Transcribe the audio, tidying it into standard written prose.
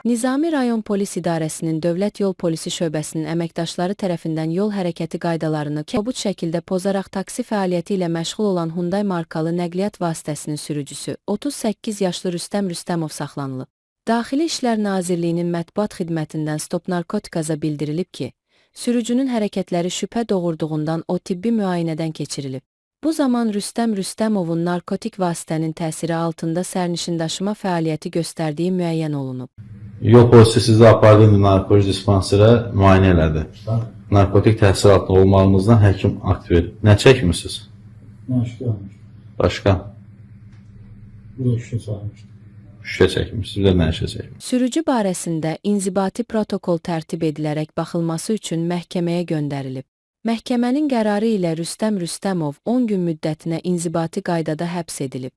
Nizami rayon polis idarəsinin Dövlət Yol Polisi şöbəsinin əməkdaşları tərəfindən yol hərəkəti qaydalarını kobud şəkildə pozaraq taksi fəaliyyəti ilə məşğul olan Hyundai markalı nəqliyyat vasitəsinin sürücüsü 38 yaşlı Rüstəm Rüstəmov saxlanılıb. Daxili İşlər Nazirliyinin mətbuat xidmətindən Stop Narkotikaza bildirilib ki, sürücünün hərəkətləri şübhə doğurduğundan o tibbi müayinədən keçirilib. Bu zaman Rüstəm Rüstəmovun narkotik vasitənin təsiri altında sərnişindaşıma fəaliyyəti göstərdiyi müəyyən olunub. Yol polisi sizi apardı narkotik dispanserə müayinə elədi. Narkotik təsir altında olmağınızdan həkim akt verdi. Nə çəkmişsiniz? Naşık almıştım. Başqa? Bu da şişe çalmıştım. Şüşə çəkmişsiniz, bir də nə şüşə çəkmişsiniz? Sürücü barəsində inzibati protokol tərtib edilərək baxılması üçün məhkəməyə göndərilib. Məhkəmənin qərarı ilə Rüstəm Rüstəmov 10 gün müddətinə inzibati qaydada həbs edilib.